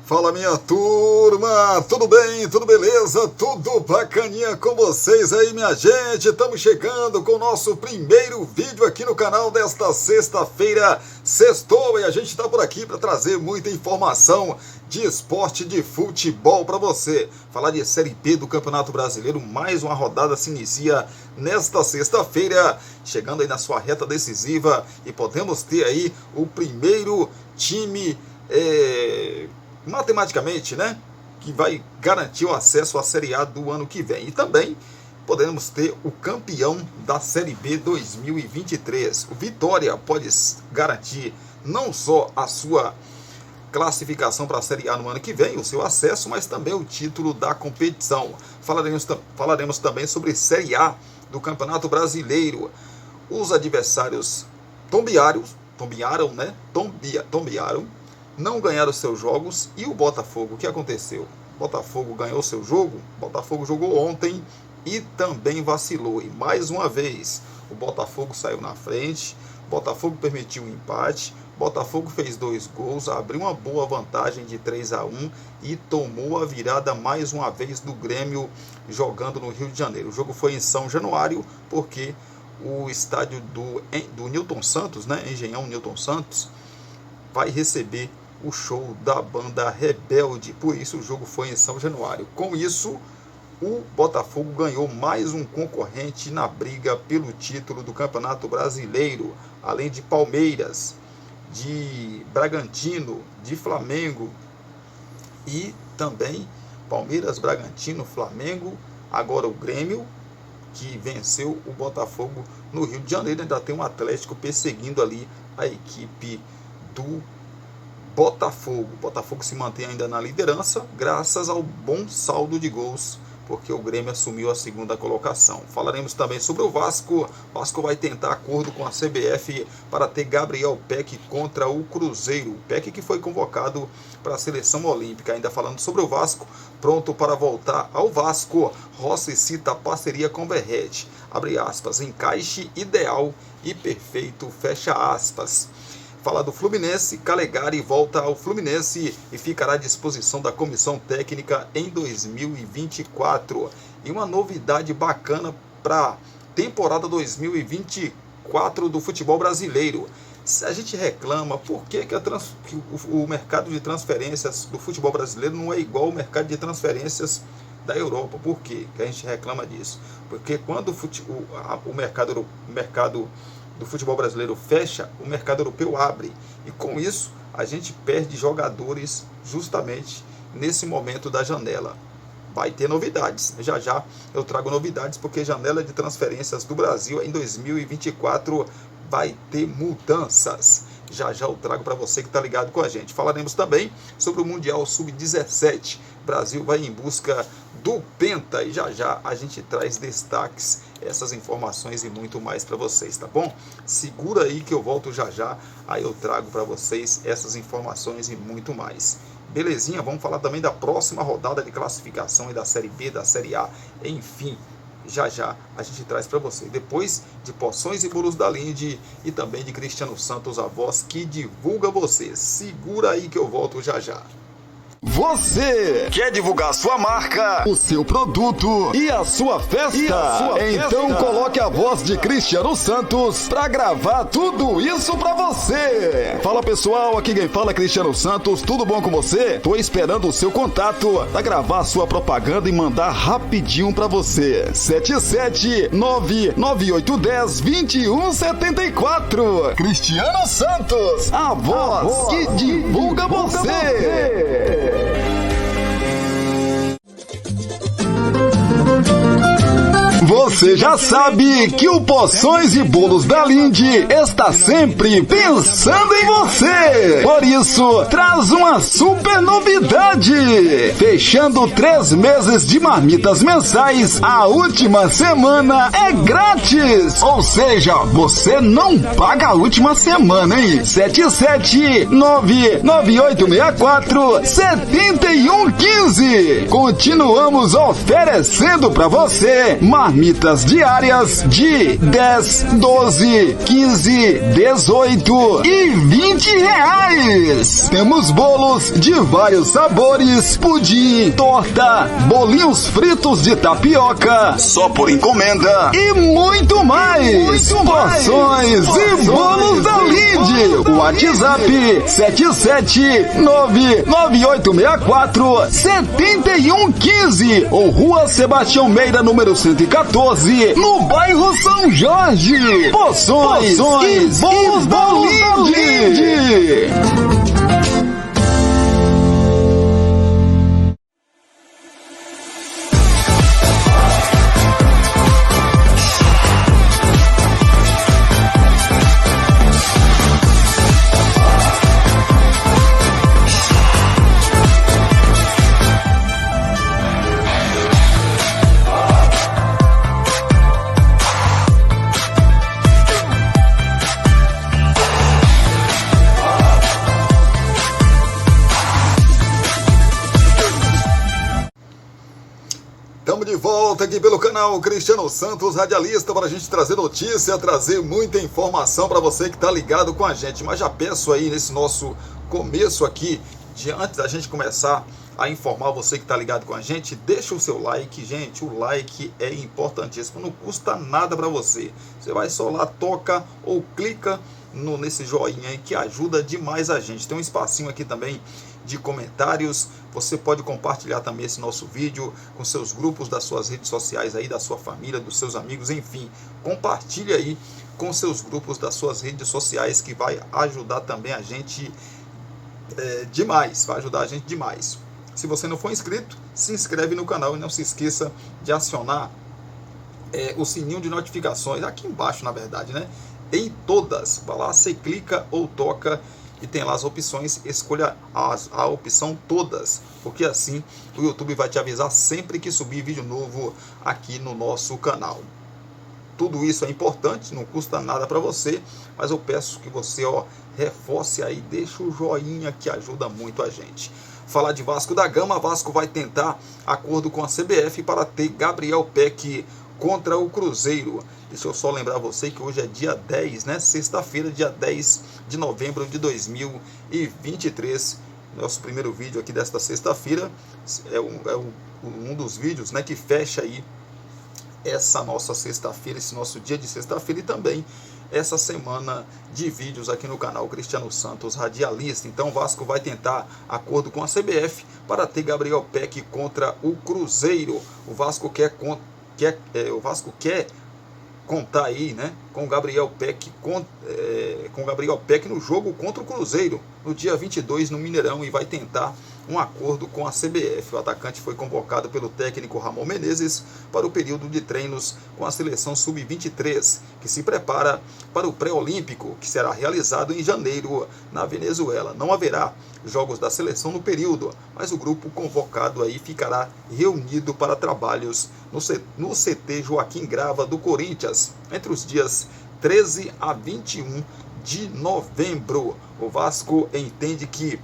Fala, minha turma, tudo bem, tudo beleza, tudo bacaninha com vocês aí, minha gente? Estamos chegando com o nosso primeiro vídeo aqui no canal desta sexta-feira, sextou, e a gente está por aqui para trazer muita informação de esporte, de futebol para você. Falar de Série B do Campeonato Brasileiro, mais uma rodada se inicia nesta sexta-feira, chegando aí na sua reta decisiva, e podemos ter aí o primeiro time matematicamente, né, que vai garantir o acesso à Série A do ano que vem. E também podemos ter o campeão da Série B 2023. O Vitória pode garantir não só a sua classificação para a Série A no ano que vem, o seu acesso, mas também o título da competição. Falaremos também sobre Série A do Campeonato Brasileiro. Os adversários tombearam, não ganharam seus jogos. E o Botafogo, o que aconteceu? O Botafogo ganhou seu jogo, o Botafogo jogou ontem e também vacilou. E mais uma vez, o Botafogo saiu na frente, o Botafogo permitiu um empate, o Botafogo fez 2 gols, abriu uma boa vantagem de 3-1 e tomou a virada mais uma vez do Grêmio jogando no Rio de Janeiro. O jogo foi em São Januário, porque o estádio do Newton Santos, né, Engenhão Newton Santos, vai receber o show da banda Rebelde, por isso o jogo foi em São Januário. Com isso, o Botafogo ganhou mais um concorrente na briga pelo título do Campeonato Brasileiro, além de Palmeiras, de Bragantino, de Flamengo, e também Palmeiras, Bragantino, Flamengo, agora o Grêmio, que venceu o Botafogo no Rio de Janeiro. Ainda tem um Atlético perseguindo ali a equipe do Botafogo. O Botafogo se mantém ainda na liderança graças ao bom saldo de gols, porque o Grêmio assumiu a segunda colocação. Falaremos também sobre o Vasco. O Vasco vai tentar acordo com a CBF para ter Gabriel Peck contra o Cruzeiro. O Peck que foi convocado para a seleção olímpica. Ainda falando sobre o Vasco, pronto para voltar ao Vasco, Rossi cita a parceria com Verratti. Abre aspas, encaixe ideal e perfeito, fecha aspas. Fala do Fluminense, Calegari volta ao Fluminense e ficará à disposição da comissão técnica em 2024. E uma novidade bacana para a temporada 2024 do futebol brasileiro. Se a gente reclama por que o mercado de transferências do futebol brasileiro não é igual ao mercado de transferências da Europa, por que a gente reclama disso? Porque quando o mercado do futebol brasileiro fecha, o mercado europeu abre, e com isso a gente perde jogadores justamente nesse momento da janela. Vai ter novidades, já já eu trago novidades, porque janela de transferências do Brasil em 2024 vai ter mudanças. Já já eu trago para você que está ligado com a gente. Falaremos também sobre o Mundial Sub-17. Brasil vai em busca do Penta, e já já a gente traz destaques, essas informações e muito mais para vocês, tá bom? Segura aí que eu volto já já, aí eu trago para vocês essas informações e muito mais. Belezinha? Vamos falar também da próxima rodada de classificação e da Série B, da Série A, enfim. Já já a gente traz para você, depois de Poções e Bolos da Linde e também de Cristiano Santos, a voz que divulga você. Segura aí que eu volto já já. Você quer divulgar sua marca, o seu produto e a sua festa? Então coloque a voz de Cristiano Santos para gravar tudo isso para você. Fala pessoal, aqui quem fala é Cristiano Santos, tudo bom com você? Tô esperando o seu contato para gravar sua propaganda e mandar rapidinho para você. 77998102174. Cristiano Santos, a voz que divulga você. Você já sabe que o Poções e Bolos da Linde está sempre pensando em você. Por isso, traz uma super novidade. Fechando 3 meses de marmitas mensais, a última semana é grátis. Ou seja, você não paga a última semana, hein? 77998647115. Continuamos oferecendo para você marmitas cestas diárias de 10, 12, 15, 18 e 20 reais. Temos bolos de vários sabores, pudim, torta, bolinhos fritos de tapioca, só por encomenda e muito mais. Porções e bolos da Linde. WhatsApp 77998647115 ou Rua Sebastião Meira, número 114, no bairro São Jorge. Porções e bolos da Linde. Estamos de volta aqui pelo canal Cristiano Santos Radialista para a gente trazer notícia, trazer muita informação para você que está ligado com a gente. Mas já peço aí nesse nosso começo aqui, antes da gente começar a informar você que está ligado com a gente, deixa o seu like, gente. O like é importantíssimo, não custa nada para você. Você vai só lá, toca ou clica nesse joinha aí que ajuda demais a gente. Tem um espacinho aqui também de comentários. Você pode compartilhar também esse nosso vídeo com seus grupos das suas redes sociais aí, da sua família, dos seus amigos, enfim. Compartilhe aí com seus grupos das suas redes sociais, que vai ajudar também a gente demais, vai ajudar a gente demais. Se você não for inscrito, se inscreve no canal e não se esqueça de acionar o sininho de notificações, aqui embaixo na verdade, né? Em todas, vai lá, você clica ou toca e tem lá as opções, escolha a opção todas, porque assim o YouTube vai te avisar sempre que subir vídeo novo aqui no nosso canal. Tudo isso é importante, não custa nada para você, mas eu peço que você reforce aí, deixa o joinha que ajuda muito a gente. Falar de Vasco da Gama, Vasco vai tentar acordo com a CBF para ter Gabriel Peck contra o Cruzeiro. Deixa eu só lembrar você que hoje é dia 10, né? Sexta-feira, dia 10 de novembro de 2023. Nosso primeiro vídeo aqui desta sexta-feira é um dos vídeos, né, que fecha aí essa nossa sexta-feira, esse nosso dia de sexta-feira e também essa semana de vídeos aqui no canal Cristiano Santos Radialista. Então o Vasco vai tentar acordo com a CBF para ter Gabriel Peck contra o Cruzeiro. O Vasco quer contar aí, né, com Gabriel Peck no jogo contra o Cruzeiro no dia 22 no Mineirão, e vai tentar um acordo com a CBF. O atacante foi convocado pelo técnico Ramon Menezes para o período de treinos com a seleção sub-23, que se prepara para o pré-olímpico, que será realizado em janeiro na Venezuela. Não haverá jogos da seleção no período, mas o grupo convocado aí ficará reunido para trabalhos no CT Joaquim Grava do Corinthians entre os dias 13 a 21 de novembro. O Vasco entende que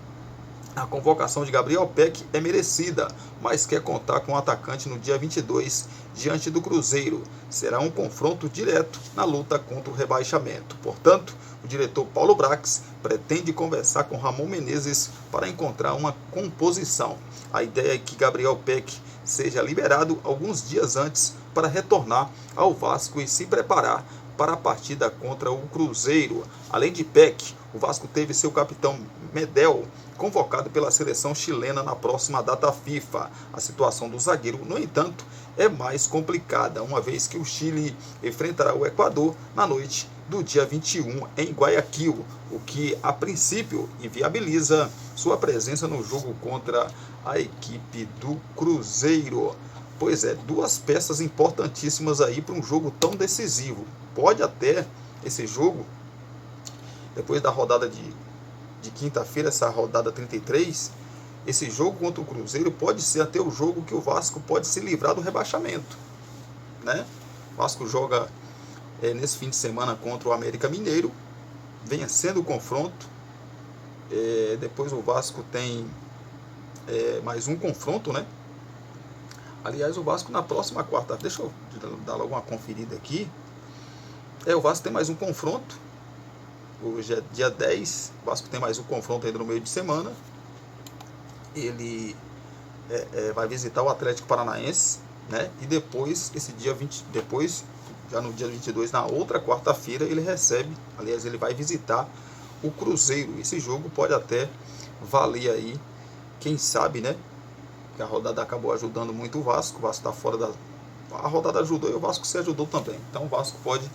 a convocação de Gabriel Peck é merecida, mas quer contar com o atacante no dia 22 diante do Cruzeiro. Será um confronto direto na luta contra o rebaixamento. Portanto, o diretor Paulo Brax pretende conversar com Ramon Menezes para encontrar uma composição. A ideia é que Gabriel Peck seja liberado alguns dias antes para retornar ao Vasco e se preparar para a partida contra o Cruzeiro. Além de Peck, o Vasco teve seu capitão Medel convocado pela seleção chilena na próxima data FIFA. A situação do zagueiro, no entanto, é mais complicada, uma vez que o Chile enfrentará o Equador na noite do dia 21 em Guayaquil, o que a princípio inviabiliza sua presença no jogo contra a equipe do Cruzeiro. Pois é, duas peças importantíssimas aí para um jogo tão decisivo. Pode até esse jogo, depois da rodada de quinta-feira, essa rodada 33, esse jogo contra o Cruzeiro pode ser até o jogo que o Vasco pode se livrar do rebaixamento, né? O Vasco joga nesse fim de semana contra o América Mineiro, vencendo o confronto. Depois o Vasco tem mais um confronto, né? Aliás, o Vasco na próxima quarta, deixa eu dar logo uma conferida aqui. O Vasco tem mais um confronto. Hoje é dia 10. O Vasco tem mais um confronto ainda no meio de semana. Ele vai visitar o Atlético Paranaense, né? E depois, esse dia 20, depois, já no dia 22, na outra quarta-feira, ele recebe, aliás, ele vai visitar o Cruzeiro. Esse jogo pode até valer aí, quem sabe, né? Que a rodada acabou ajudando muito o Vasco está fora da... A rodada ajudou e o Vasco se ajudou também. Então o Vasco pode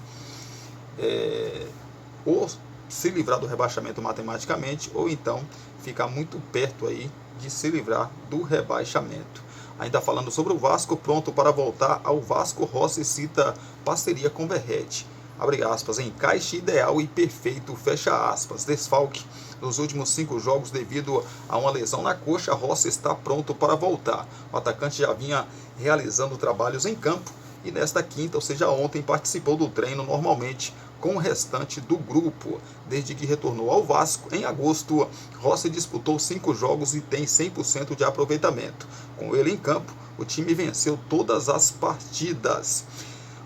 ou se livrar do rebaixamento matematicamente, ou então ficar muito perto aí de se livrar do rebaixamento. Ainda falando sobre o Vasco, pronto para voltar ao Vasco, Rossi cita parceria com Verratti. Abre aspas, encaixe ideal e perfeito, fecha aspas. Desfalque nos últimos 5 jogos devido a uma lesão na coxa, Rossi está pronto para voltar. O atacante já vinha realizando trabalhos em campo e nesta quinta, ou seja, ontem, participou do treino normalmente com o restante do grupo. Desde que retornou ao Vasco, em agosto, Rossi disputou 5 jogos e tem 100% de aproveitamento. Com ele em campo, o time venceu todas as partidas.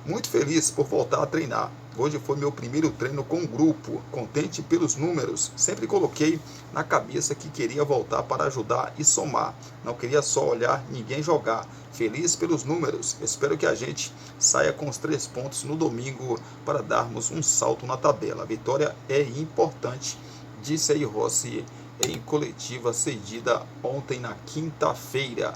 Muito feliz por voltar a treinar. Hoje foi meu primeiro treino com o grupo, contente pelos números. Sempre coloquei na cabeça que queria voltar para ajudar e somar. Não queria só olhar ninguém jogar. Feliz pelos números. Espero que a gente saia com os 3 pontos no domingo para darmos um salto na tabela. A vitória é importante, disse aí Rossi em coletiva cedida ontem na quinta-feira.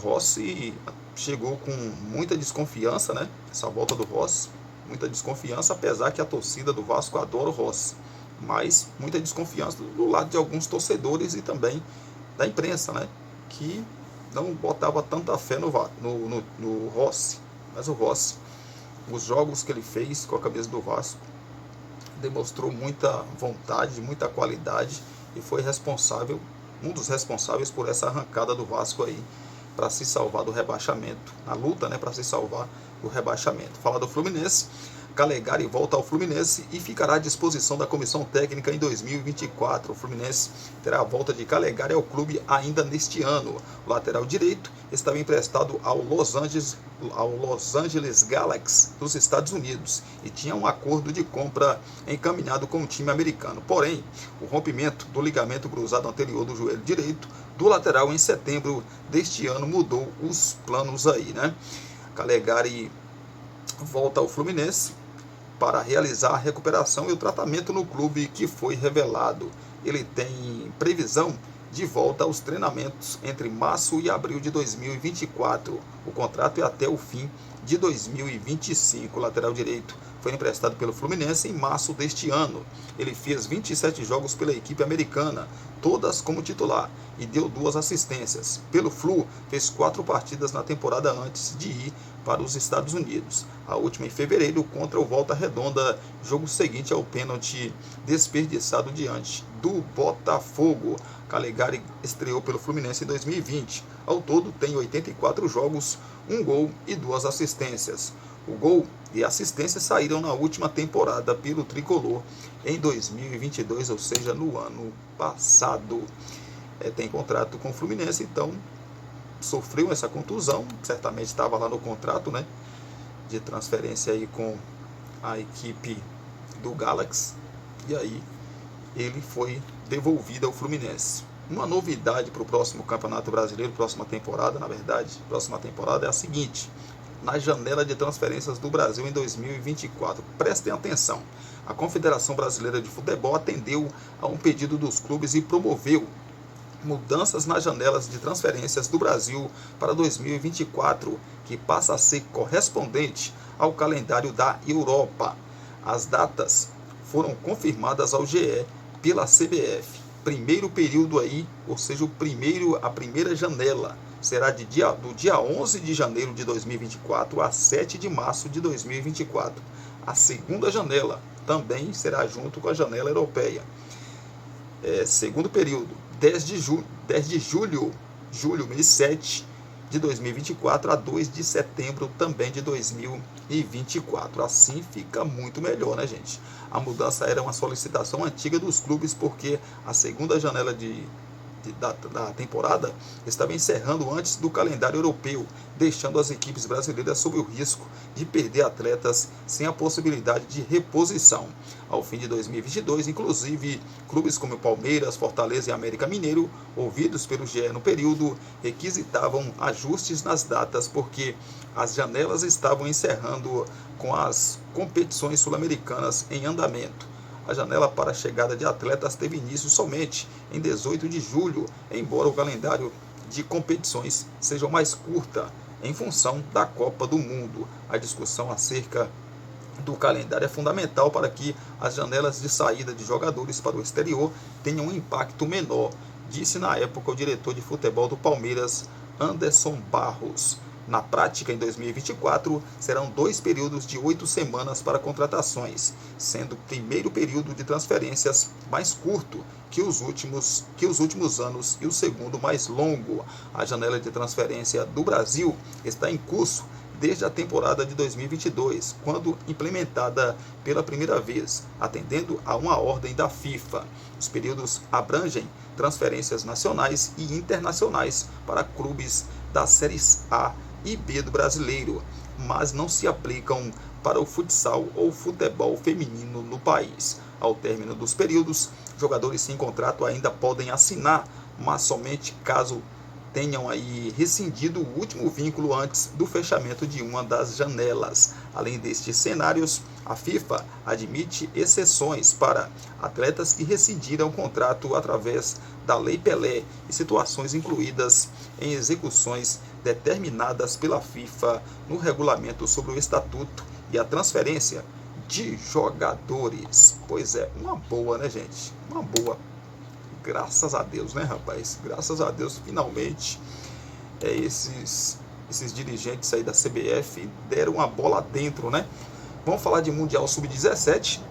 Rossi chegou com muita desconfiança, né? Essa volta do Rossi. Muita desconfiança, apesar que a torcida do Vasco adora o Rossi, mas muita desconfiança do lado de alguns torcedores e também da imprensa, né, que não botava tanta fé no Rossi. Mas o Rossi, os jogos que ele fez com a camisa do Vasco, demonstrou muita vontade, muita qualidade e foi responsável, um dos responsáveis por essa arrancada do Vasco aí, para se salvar do rebaixamento, na luta, né, para se salvar do rebaixamento. Fala do Fluminense, Calegari volta ao Fluminense e ficará à disposição da comissão técnica em 2024. O Fluminense terá a volta de Calegari ao clube ainda neste ano. O lateral direito estava emprestado ao Los Angeles Galaxy dos Estados Unidos e tinha um acordo de compra encaminhado com o time americano. Porém, o rompimento do ligamento cruzado anterior do joelho direito do lateral em setembro deste ano mudou os planos aí, né? Calegari volta ao Fluminense para realizar a recuperação e o tratamento no clube que foi revelado. Ele tem previsão de volta aos treinamentos entre março e abril de 2024. O contrato é até o fim de 2025. O lateral direito foi emprestado pelo Fluminense em março deste ano. Ele fez 27 jogos pela equipe americana, todas como titular, e deu 2 assistências. Pelo Flu, fez 4 partidas na temporada antes de ir para os Estados Unidos. A última em fevereiro contra o Volta Redonda, jogo seguinte ao pênalti desperdiçado diante do Botafogo. Calegari estreou pelo Fluminense em 2020. Ao todo tem 84 jogos, 1 gol e 2 assistências. O gol e a assistência saíram na última temporada pelo Tricolor em 2022, ou seja, no ano passado. Tem contrato com o Fluminense, então sofreu essa contusão, certamente estava lá no contrato, né, de transferência aí com a equipe do Galaxy, e aí ele foi devolvido ao Fluminense. Uma novidade para o próximo Campeonato Brasileiro, próxima temporada é a seguinte: na janela de transferências do Brasil em 2024. Prestem atenção. A Confederação Brasileira de Futebol atendeu a um pedido dos clubes e promoveu mudanças nas janelas de transferências do Brasil para 2024, que passa a ser correspondente ao calendário da Europa. As datas foram confirmadas ao GE pela CBF. Primeiro período aí, ou seja, a primeira janela será do dia 11 de janeiro de 2024 a 7 de março de 2024. A segunda janela também será junto com a janela europeia. Segundo período, 10 de julho, mês 7 de 2024 a 2 de setembro também de 2024. Assim fica muito melhor, né, gente? A mudança era uma solicitação antiga dos clubes, porque a segunda janela de da temporada estava encerrando antes do calendário europeu, deixando as equipes brasileiras sob o risco de perder atletas sem a possibilidade de reposição. Ao fim de 2022, inclusive, clubes como Palmeiras, Fortaleza e América Mineiro, ouvidos pelo GE no período, requisitavam ajustes nas datas porque as janelas estavam encerrando com as competições sul-americanas em andamento. A janela para a chegada de atletas teve início somente em 18 de julho, embora o calendário de competições seja mais curta em função da Copa do Mundo. A discussão acerca do calendário é fundamental para que as janelas de saída de jogadores para o exterior tenham um impacto menor, disse na época o diretor de futebol do Palmeiras, Anderson Barros. Na prática, em 2024, serão 2 períodos de 8 semanas para contratações, sendo o primeiro período de transferências mais curto que os últimos anos e o segundo mais longo. A janela de transferência do Brasil está em curso desde a temporada de 2022, quando implementada pela primeira vez, atendendo a uma ordem da FIFA. Os períodos abrangem transferências nacionais e internacionais para clubes das séries A e B do brasileiro, mas não se aplicam para o futsal ou futebol feminino no país. Ao término dos períodos, jogadores sem contrato ainda podem assinar, mas somente caso tenham aí rescindido o último vínculo antes do fechamento de uma das janelas. Além destes cenários, a FIFA admite exceções para atletas que rescindiram o contrato através da Lei Pelé e situações incluídas em execuções determinadas pela FIFA no regulamento sobre o estatuto e a transferência de jogadores. Pois é, uma boa, né, gente? Uma boa. Graças a Deus, né, rapaz? Graças a Deus, finalmente, esses dirigentes aí da CBF deram a bola dentro, né? Vamos falar de Mundial Sub-17,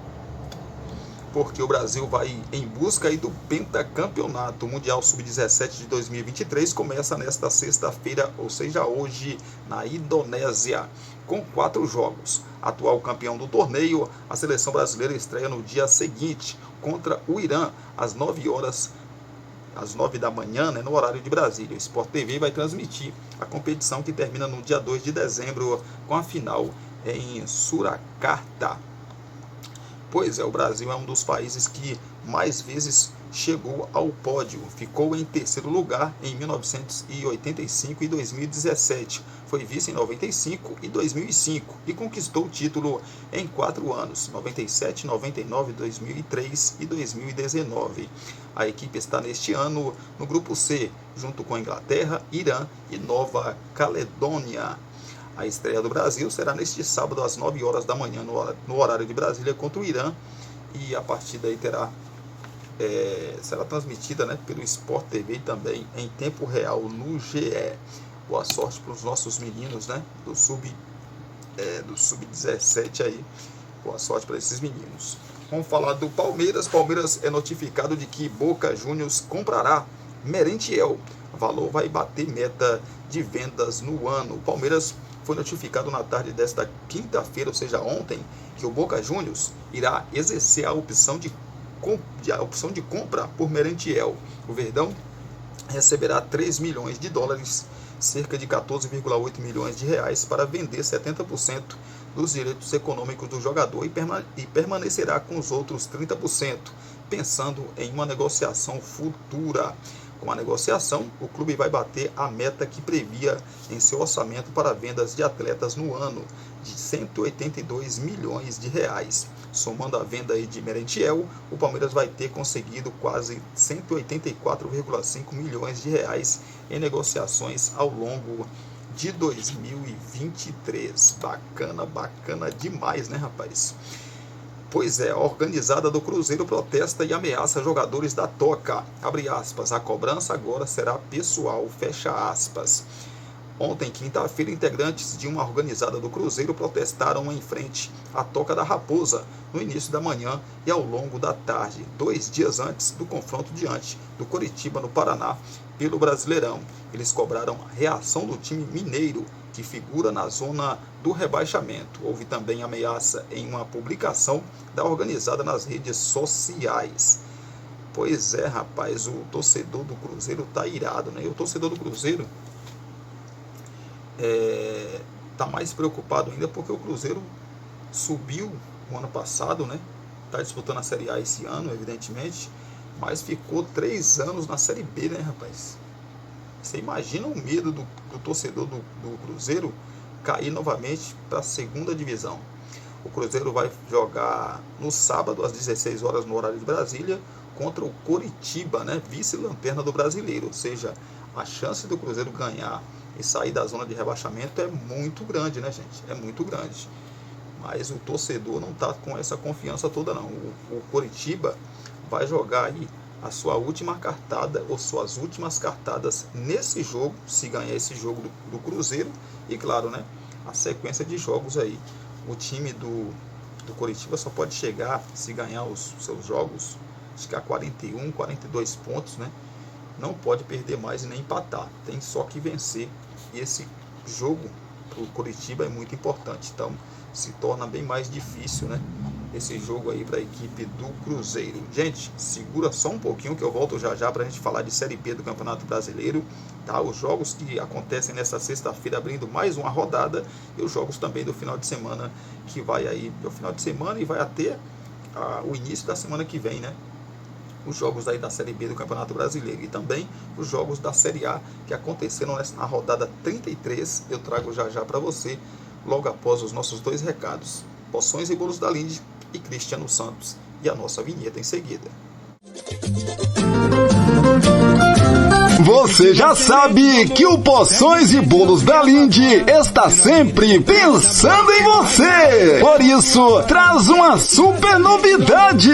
porque o Brasil vai em busca aí do pentacampeonato. O Mundial Sub-17 de 2023 começa nesta sexta-feira, ou seja, hoje, na Indonésia, com 4 jogos. Atual campeão do torneio, a seleção brasileira estreia no dia seguinte contra o Irã, às 9 da manhã, né, no horário de Brasília. O Sport TV vai transmitir a competição que termina no dia 2 de dezembro com a final em Surakarta. Pois é, o Brasil é um dos países que mais vezes chegou ao pódio. Ficou em terceiro lugar em 1985 e 2017. Foi vice em 95 e 2005 e conquistou o título em 4 anos, 97, 99, 2003 e 2019. A equipe está neste ano no grupo C, junto com a Inglaterra, Irã e Nova Caledônia. A estreia do Brasil será neste sábado às 9 horas da manhã no horário de Brasília contra o Irã, e a partida aí será transmitida, né, pelo Sport TV também em tempo real no GE. Boa sorte para os nossos meninos, né, do Sub-17 aí. Boa sorte para esses meninos. Vamos falar do Palmeiras. Palmeiras é notificado de que Boca Juniors comprará Merentiel. O valor vai bater meta de vendas no ano. O Palmeiras foi notificado na tarde desta quinta-feira, ou seja, ontem, que o Boca Juniors irá exercer a opção de compra por Merentiel. O Verdão receberá 3 milhões de dólares, cerca de 14,8 milhões de reais, para vender 70% dos direitos econômicos do jogador e permanecerá com os outros 30%, pensando em uma negociação futura. Com a negociação, o clube vai bater a meta que previa em seu orçamento para vendas de atletas no ano, de 182 milhões de reais. Somando a venda aí de Merentiel, o Palmeiras vai ter conseguido quase 184,5 milhões de reais em negociações ao longo de 2023. Bacana demais, né, rapaz? Pois é, a organizada do Cruzeiro protesta e ameaça jogadores da Toca. Abre aspas, a cobrança agora será pessoal, fecha aspas. Ontem, quinta-feira, integrantes de uma organizada do Cruzeiro protestaram em frente à Toca da Raposa, no início da manhã e ao longo da tarde, 2 dias antes do confronto diante do Coritiba, no Paraná, pelo Brasileirão. Eles cobraram reação do time mineiro, que figura na zona do rebaixamento. Houve também ameaça em uma publicação da organizada nas redes sociais. Pois é, rapaz, o torcedor do Cruzeiro tá irado, né? E o torcedor do Cruzeiro tá mais preocupado ainda porque o Cruzeiro subiu o ano passado, né? Tá disputando a Série A esse ano, evidentemente, mas ficou 3 anos na Série B, né, rapaz? Você imagina o medo do torcedor do Cruzeiro cair novamente para a segunda divisão. O Cruzeiro vai jogar no sábado, às 16 horas, no horário de Brasília, contra o Coritiba, né, vice-lanterna do Brasileiro. Ou seja, a chance do Cruzeiro ganhar e sair da zona de rebaixamento é muito grande, né, gente? É muito grande. Mas o torcedor não está com essa confiança toda, não. O Coritiba vai jogar aí a sua última cartada, ou suas últimas cartadas nesse jogo, se ganhar esse jogo do Cruzeiro. E claro, né, a sequência de jogos aí. O time do Coritiba só pode chegar, se ganhar os seus jogos, acho que a 41, 42 pontos, né? Não pode perder mais e nem empatar. Tem só que vencer. E esse jogo para o Coritiba é muito importante. Então se torna bem mais difícil, né, esse jogo aí para a equipe do Cruzeiro. Gente, segura só um pouquinho que eu volto já já para a gente falar de Série B do Campeonato Brasileiro, tá? Os jogos que acontecem nessa sexta-feira, abrindo mais uma rodada, e os jogos também do final de semana, que vai aí do final de semana e vai até o início da semana que vem, né? Os jogos aí da Série B do Campeonato Brasileiro e também os jogos da Série A que aconteceram na rodada 33, eu trago já já para você, logo após os nossos 2 recados, Poções e Bolos da Linde e Cristiano Santos, e a nossa vinheta em seguida. Você já sabe que o Poções e Bolos da Linde está sempre pensando em você. Por isso, traz uma super novidade.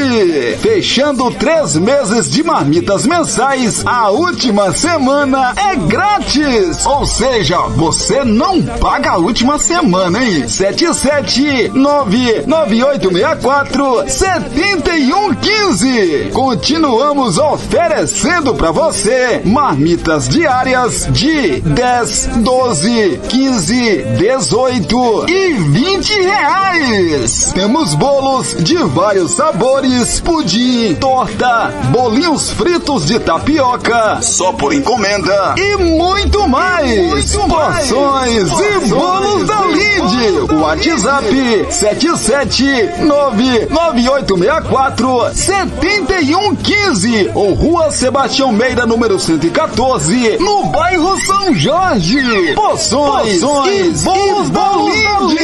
Fechando 3 meses de marmitas mensais, a última semana é grátis. Ou seja, você não paga a última semana, hein? 77998647115. Continuamos oferecendo para você marmitas diárias de 10, 12, 15, 18 e 20 reais. Temos bolos de vários sabores, pudim, torta, bolinhos fritos de tapioca, só por encomenda e muito mais. Porções e Bolos da Linde. WhatsApp 77998647115 ou Rua Sebastião Meira, número 114, no bairro São Jorge. Poções e Bolos da Linde.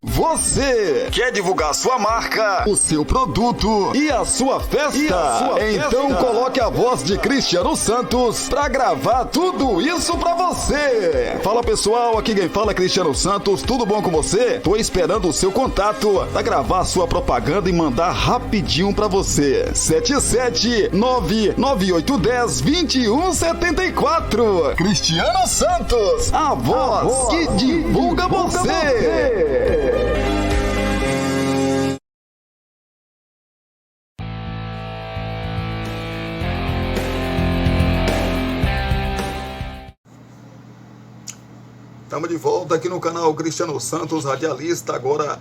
Você quer divulgar sua marca, o seu produto e a sua festa? Então coloque a voz de Cristiano Santos pra gravar tudo isso pra você. Fala pessoal, aqui quem fala é Cristiano Santos, tudo bom com você? Tô esperando o seu contato pra gravar sua propaganda e mandar rapidinho pra você. 77998102174. Cristiano Santos, a voz que divulga você. Estamos de volta aqui no canal Cristiano Santos, radialista, agora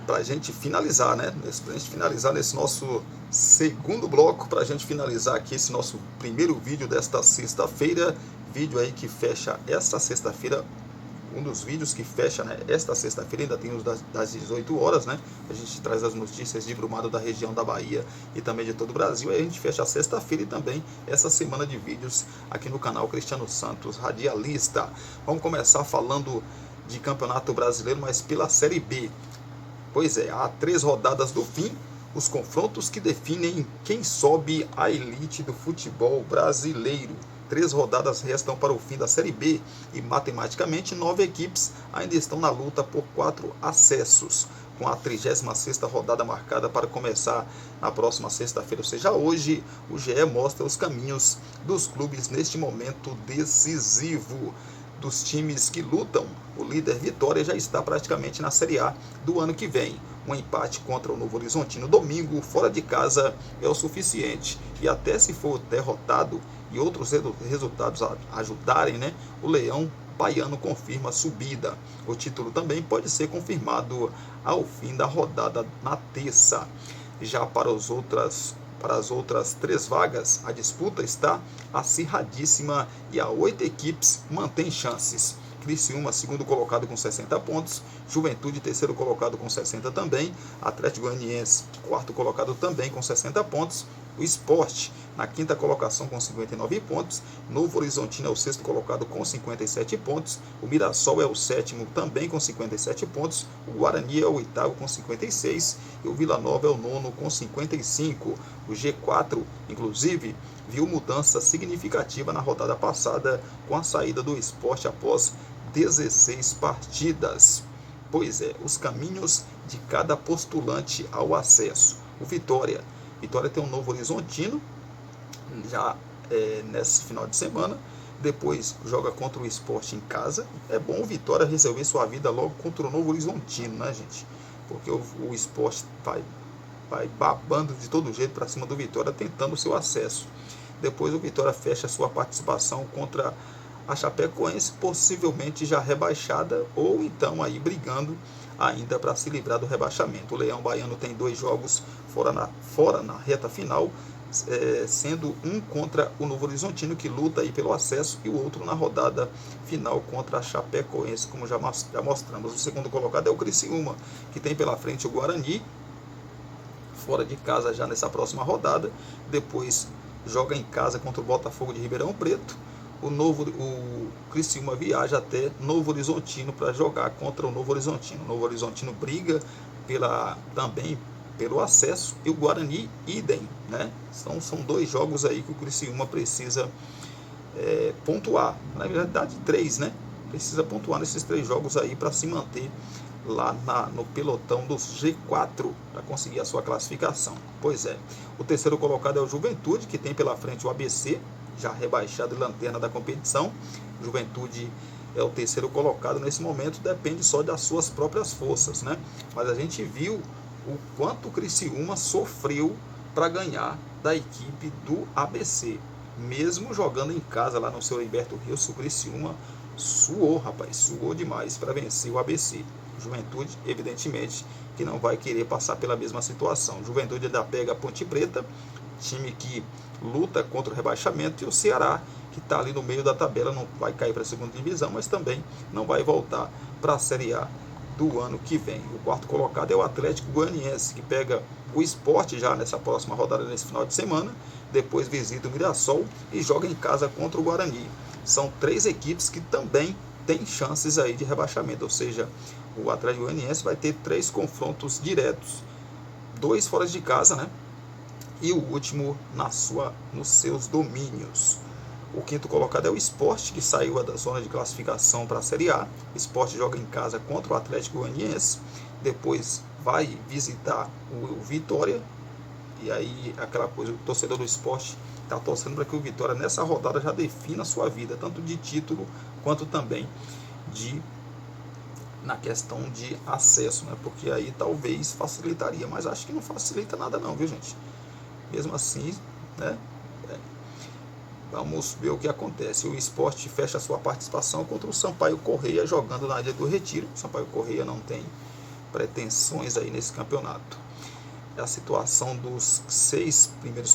para a gente finalizar, né? Para a gente finalizar nesse nosso segundo bloco, para a gente finalizar aqui esse nosso primeiro vídeo desta sexta-feira, vídeo aí que fecha esta sexta-feira, um dos vídeos que fecha, né, esta sexta-feira, ainda tem os das 18 horas, né? A gente traz as notícias de Brumado, da região da Bahia e também de todo o Brasil. Aí a gente fecha a sexta-feira e também essa semana de vídeos aqui no canal Cristiano Santos, radialista. Vamos começar falando de Campeonato Brasileiro, mas pela Série B. Pois é, há 3 rodadas do fim, os confrontos que definem quem sobe à elite do futebol brasileiro. 3 rodadas restam para o fim da Série B e, matematicamente, 9 equipes ainda estão na luta por 4 acessos, com a 36ª rodada marcada para começar na próxima sexta-feira, ou seja, hoje. O GE mostra os caminhos dos clubes neste momento decisivo. Dos times que lutam, o líder Vitória já está praticamente na Série A do ano que vem. Um empate contra o Novo Horizontino domingo, fora de casa, é o suficiente. E até se for derrotado e outros resultados ajudarem, né, o Leão baiano confirma a subida. O título também pode ser confirmado ao fim da rodada na terça. Já para as outras 3 vagas, a disputa está acirradíssima e a 8 equipes mantêm chances. Criciúma, segundo colocado com 60 pontos, Juventude, terceiro colocado com 60 também, Atlético Goianiense, quarto colocado também com 60 pontos, o Sport, na quinta colocação com 59 pontos, Novo Horizontino é o sexto colocado com 57 pontos, o Mirassol é o sétimo também com 57 pontos, o Guarani é o oitavo com 56 e o Vila Nova é o nono com 55. O G4, inclusive, viu mudança significativa na rodada passada com a saída do Sport após 16 partidas. Pois é, os caminhos de cada postulante ao acesso. O Vitória tem um Novo Horizontino já nesse final de semana, depois joga contra o Sport em casa. É bom o Vitória resolver sua vida logo contra o Novo Horizontino, né, gente? Porque o Sport vai babando de todo jeito para cima do Vitória, tentando o seu acesso. Depois o Vitória fecha sua participação contra a Chapecoense, possivelmente já rebaixada, ou então aí brigando ainda para se livrar do rebaixamento. O Leão Baiano tem 2 jogos fora na reta final, sendo um contra o Novo Horizontino, que luta aí pelo acesso, e o outro na rodada final contra a Chapecoense, como já mostramos. O segundo colocado é o Criciúma, que tem pela frente o Guarani, fora de casa já nessa próxima rodada. Depois joga em casa contra o Botafogo de Ribeirão Preto. O Criciúma viaja até Novo Horizontino para jogar contra o Novo Horizontino. O Novo Horizontino briga também pelo acesso, e o Guarani idem, né? São 2 jogos aí que o Criciúma precisa pontuar. Na verdade 3, né? Precisa pontuar nesses 3 jogos aí para se manter lá no pelotão dos G4 para conseguir a sua classificação. Pois é, o terceiro colocado é o Juventude, que tem pela frente o ABC, já rebaixado e lanterna da competição. Juventude é o terceiro colocado nesse momento, depende só das suas próprias forças, né? Mas a gente viu o quanto o Criciúma sofreu para ganhar da equipe do ABC. Mesmo jogando em casa lá no seu Heriberto Rios, o Criciúma suou demais para vencer o ABC. Juventude, evidentemente, que não vai querer passar pela mesma situação. Juventude ainda pega a Ponte Preta, time que luta contra o rebaixamento, e o Ceará, que está ali no meio da tabela, não vai cair para a segunda divisão, mas também não vai voltar para a Série A do ano que vem. O quarto colocado é o Atlético Goianiense, que pega o Sport já nessa próxima rodada, nesse final de semana, depois visita o Mirassol e joga em casa contra o Guarani. São 3 equipes que também têm chances aí de rebaixamento, ou seja, o Atlético Goianiense vai ter 3 confrontos diretos, 2 fora de casa, né? E o último nos seus domínios. O quinto colocado é o Sport, que saiu da zona de classificação para a Série A. O Sport joga em casa contra o Atlético Goianiense, depois vai visitar o Vitória, e aí aquela coisa, o torcedor do Sport está torcendo para que o Vitória nessa rodada já defina a sua vida, tanto de título quanto também na questão de acesso, né? Porque aí talvez facilitaria, mas acho que não facilita nada não, viu, gente? Mesmo assim, né? Vamos ver o que acontece. O Sport fecha sua participação contra o Sampaio Corrêa, jogando na Ilha do Retiro. O Sampaio Corrêa não tem pretensões aí nesse campeonato. É a situação dos 5 primeiros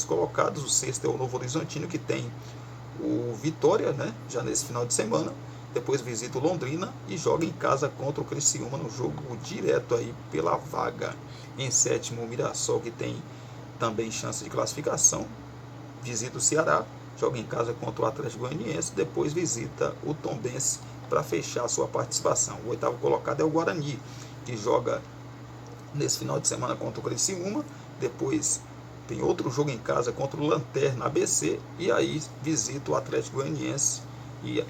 colocados. O sexto é o Novo Horizontino, que tem o Vitória, né? Já nesse final de semana. Depois visita o Londrina e joga em casa contra o Criciúma no jogo direto aí pela vaga. Em sétimo, o Mirassol, que tem também chance de classificação, visita o Ceará, joga em casa contra o Atlético Goianiense, depois visita o Tombense para fechar a sua participação. O oitavo colocado é o Guarani, que joga nesse final de semana contra o Criciúma, depois tem outro jogo em casa contra o Lanterna ABC, e aí visita o Atlético Goianiense, e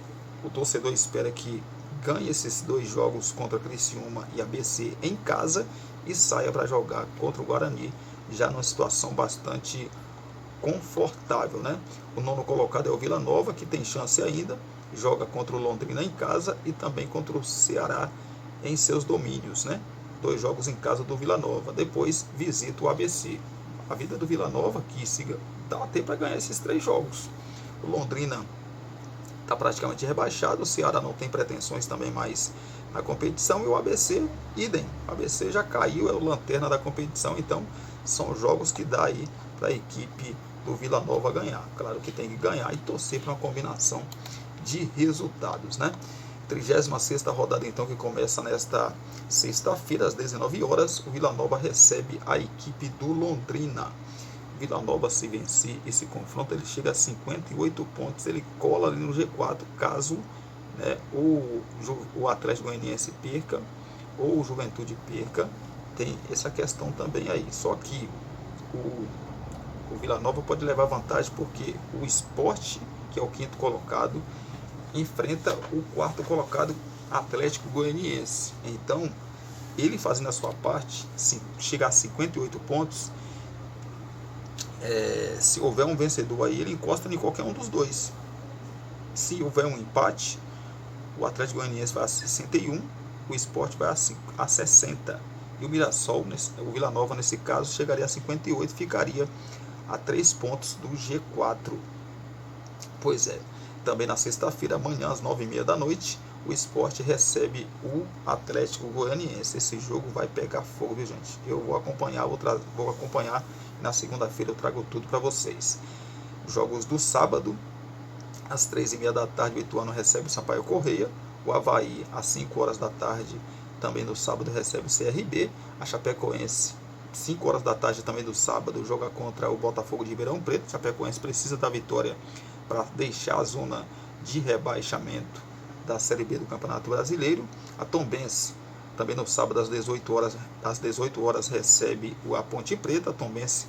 o torcedor espera que ganhe esses 2 jogos contra Criciúma e ABC em casa e saia para jogar contra o Guarani, já numa situação bastante confortável, né? O nono colocado é o Vila Nova, que tem chance ainda, joga contra o Londrina em casa e também contra o Ceará em seus domínios, né? 2 jogos em casa do Vila Nova, depois visita o ABC. A vida do Vila Nova, que dá até para ganhar esses 3 jogos. O Londrina está praticamente rebaixado. O Ceará não tem pretensões também mais na competição, e o ABC, idem. O ABC já caiu, é o lanterna da competição, então são jogos que dá aí para a equipe do Vila Nova ganhar. Claro que tem que ganhar e torcer para uma combinação de resultados, né? 36ª rodada então, que começa nesta sexta-feira às 19 horas, o Vila Nova recebe a equipe do Londrina. Vila Nova, se vencer esse confronto, ele chega a 58 pontos, ele cola ali no G4, caso, né, o Atlético Goianiense perca ou o Juventude perca. Tem essa questão também aí, só que o Vila Nova pode levar vantagem porque o Sport, que é o 5º colocado, enfrenta o 4º colocado Atlético Goianiense. Então, ele fazendo a sua parte, se chegar a 58 pontos, se houver um vencedor aí, ele encosta em qualquer um dos dois. Se houver um empate, o Atlético Goianiense vai a 61, o Sport vai a 60. E o Mirassol, o Vila Nova nesse caso, chegaria a 58 e ficaria a 3 pontos do G4. Pois é. Também na sexta-feira, amanhã às 9h30 da noite, o Sport recebe o Atlético Goianiense. Esse jogo vai pegar fogo, viu, gente? Eu vou acompanhar, vou acompanhar. Na segunda-feira eu trago tudo para vocês. Jogos do sábado, às 3h30 da tarde, o Ituano recebe o Sampaio Corrêa. O Avaí, às 5 horas da tarde, também no sábado, recebe o CRB. A Chapecoense, 5 horas da tarde também do sábado, joga contra o Botafogo de Ribeirão Preto. A Chapecoense precisa da vitória para deixar a zona de rebaixamento da Série B do Campeonato Brasileiro. A Tombense, também no sábado às 18 horas recebe a Ponte Preta. A Tombense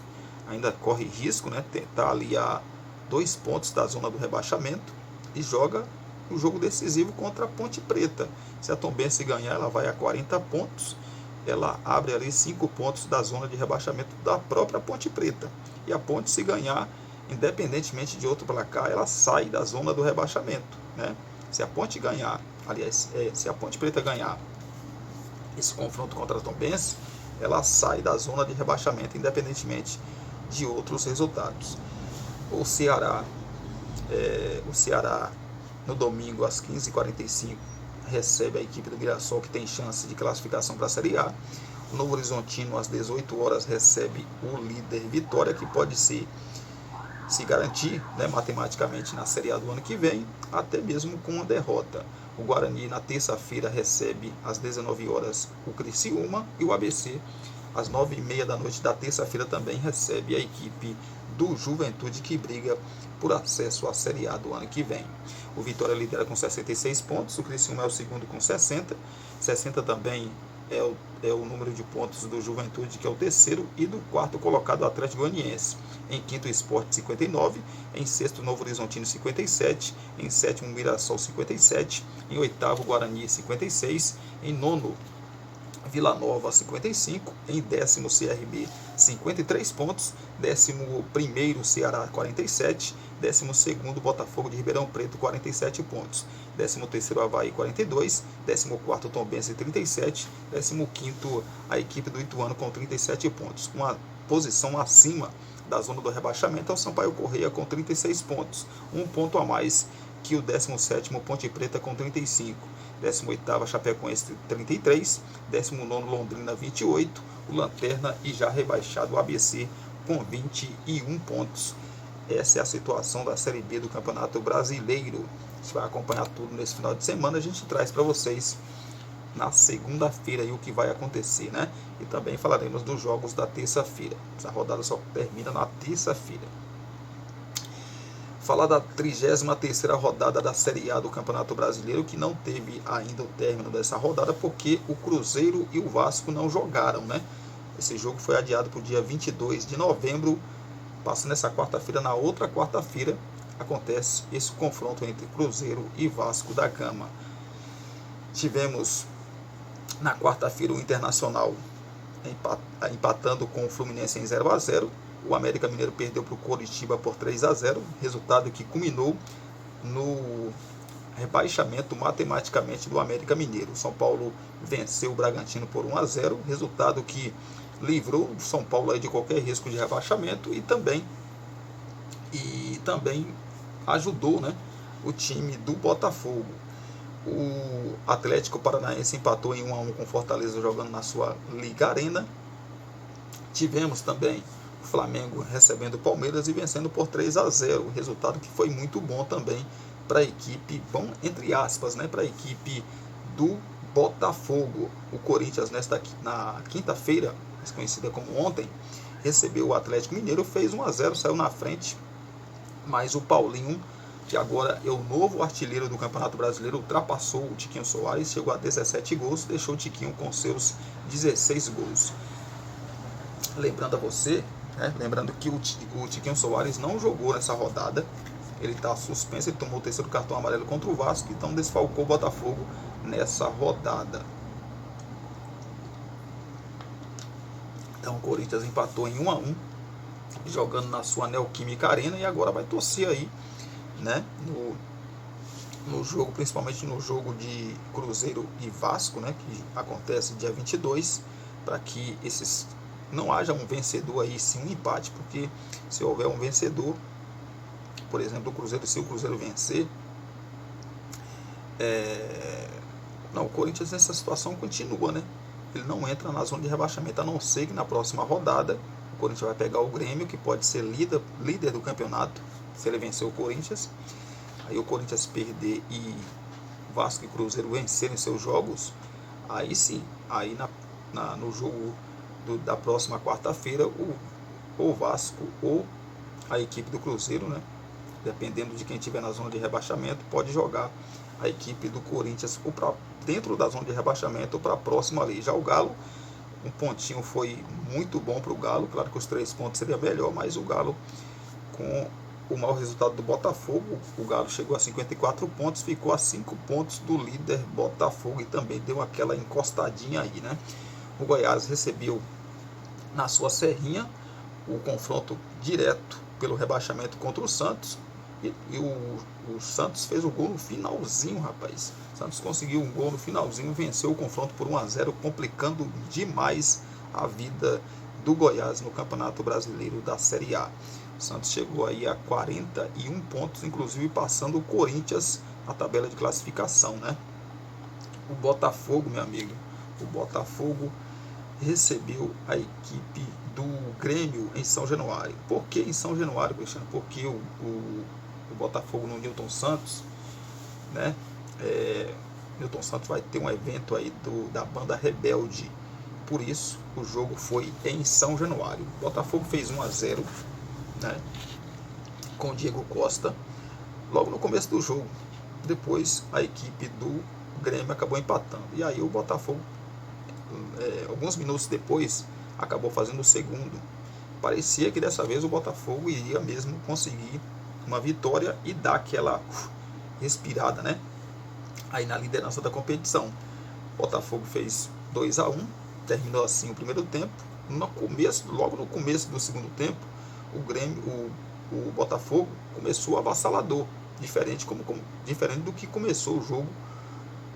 ainda corre risco, né? Tentar ali a 2 pontos da zona do rebaixamento e joga o jogo decisivo contra a Ponte Preta. Se a Tombense ganhar, ela vai a 40 pontos. Ela abre ali 5 pontos da zona de rebaixamento da própria Ponte Preta. E a Ponte, se ganhar, independentemente de outro placar, ela sai da zona do rebaixamento, né? Se a Ponte ganhar, aliás, se a Ponte Preta ganhar esse confronto contra a Tombense, ela sai da zona de rebaixamento, independentemente de outros resultados. O Ceará, no domingo às 15h45, recebe a equipe do Mirassol, que tem chance de classificação para a Série A. O Novo Horizontino, às 18 horas, recebe o líder Vitória, que pode se garantir, né, matematicamente na Série A do ano que vem, até mesmo com uma derrota. O Guarani, na terça-feira, recebe às 19 horas o Criciúma, e o ABC, às 9h30 da noite da terça-feira, também recebe a equipe do Juventude, que briga por acesso à Série A do ano que vem. O Vitória lidera com 66 pontos, o Criciúma é o segundo com 60. 60 também é o número de pontos do Juventude, que é o terceiro, e do 4º colocado, o Atlético Goianiense. Em quinto, o Sport, 59. Em sexto, Novo Horizontino, 57. Em sétimo, Mirassol, 57. Em oitavo, Guarani, 56. Em nono, Vila Nova, 55. Em décimo, CRB, 53 pontos. 11º, Ceará, 47. 12º, Botafogo de Ribeirão Preto, 47 pontos. 13º, Avaí, 42. 14º, Tombense, 37. 15º, a equipe do Ituano, com 37 pontos. Uma posição acima da zona do rebaixamento é o Sampaio Corrêa, com 36 pontos. Um ponto a mais que o 17º, Ponte Preta, com 35. 18º, Chapecoense, 33. 19º, Londrina, 28. O Lanterna, e já rebaixado, o ABC, com 21 pontos. Essa é a situação da Série B do Campeonato Brasileiro. A gente vai acompanhar tudo nesse final de semana. A gente traz para vocês na segunda-feira aí o que vai acontecer, né? E também falaremos dos jogos da terça-feira. Essa rodada só termina na terça-feira. Falar da 33ª rodada da Série A do Campeonato Brasileiro, que não teve ainda o término dessa rodada, porque o Cruzeiro e o Vasco não jogaram, né? Esse jogo foi adiado para o dia 22 de novembro. Passando essa quarta-feira, na outra quarta-feira, acontece esse confronto entre Cruzeiro e Vasco da Gama. Tivemos na quarta-feira o Internacional empatando com o Fluminense em 0-0. O América Mineiro perdeu para o Coritiba por 3-0, resultado que culminou no rebaixamento matematicamente do América Mineiro. O São Paulo venceu o Bragantino por 1-0, resultado que livrou o São Paulo aí de qualquer risco de rebaixamento e também ajudou, né, o time do Botafogo. O Atlético Paranaense empatou em 1-1 com Fortaleza jogando na sua Liga Arena. Tivemos também o Flamengo recebendo o Palmeiras e vencendo por 3-0, resultado que foi muito bom também para a equipe, bom entre aspas, né, para a equipe do Botafogo. O Corinthians na quinta-feira, mais conhecida como ontem, recebeu o Atlético Mineiro, fez 1-0, saiu na frente, mas o Paulinho, que agora é o novo artilheiro do Campeonato Brasileiro, ultrapassou o Tiquinho Soares, chegou a 17 gols, deixou o Tiquinho com seus 16 gols. Lembrando a você, lembrando que o Tiquinho Soares não jogou nessa rodada, ele está suspenso, ele tomou o terceiro cartão amarelo contra o Vasco, então desfalcou o Botafogo nessa rodada. Então o Corinthians empatou em 1-1, jogando na sua Neoquímica Arena, e agora vai torcer aí, né, no jogo, principalmente no jogo de Cruzeiro e Vasco, né, que acontece dia 22, para que não haja um vencedor aí, sim um empate, porque se houver um vencedor, por exemplo, se o Cruzeiro vencer, o Corinthians nessa situação continua, né? Ele não entra na zona de rebaixamento, a não ser que na próxima rodada o Corinthians vai pegar o Grêmio, que pode ser líder do campeonato, se ele vencer o Corinthians. Aí o Corinthians perder e Vasco e Cruzeiro vencerem seus jogos, aí sim, aí no jogo da próxima quarta-feira, o Vasco ou a equipe do Cruzeiro, né, dependendo de quem estiver na zona de rebaixamento, pode jogar a equipe do Corinthians ou dentro da zona de rebaixamento ou para a próxima ali. Já o Galo, um pontinho foi muito bom para o Galo, claro que os 3 pontos seria melhor, mas o Galo, com o mau resultado do Botafogo, o Galo chegou a 54 pontos, ficou a 5 pontos do líder Botafogo e também deu aquela encostadinha aí, né? O Goiás recebeu na sua Serrinha o confronto direto pelo rebaixamento contra o Santos, e o Santos fez o gol no finalzinho, rapaz. O Santos conseguiu um gol no finalzinho, venceu o confronto por 1-0, complicando demais a vida do Goiás no Campeonato Brasileiro da Série A. O Santos chegou aí a 41 pontos, inclusive passando o Corinthians na tabela de classificação, né? O Botafogo, meu amigo, o Botafogo recebeu a equipe do Grêmio em São Januário. Por que em São Januário, Cristiano? Porque o Botafogo no Newton Santos, né? Newton Santos vai ter um evento aí da banda Rebelde. Por isso, o jogo foi em São Januário. O Botafogo fez 1-0, né, com o Diego Costa logo no começo do jogo. Depois, a equipe do Grêmio acabou empatando. E aí o Botafogo, alguns minutos depois, acabou fazendo o segundo. Parecia que dessa vez o Botafogo iria mesmo conseguir uma vitória e dar aquela respirada, né, aí na liderança da competição. O Botafogo fez 2-1, terminou assim o primeiro tempo. Logo no começo do segundo tempo, o Botafogo começou avassalador, diferente do que começou o jogo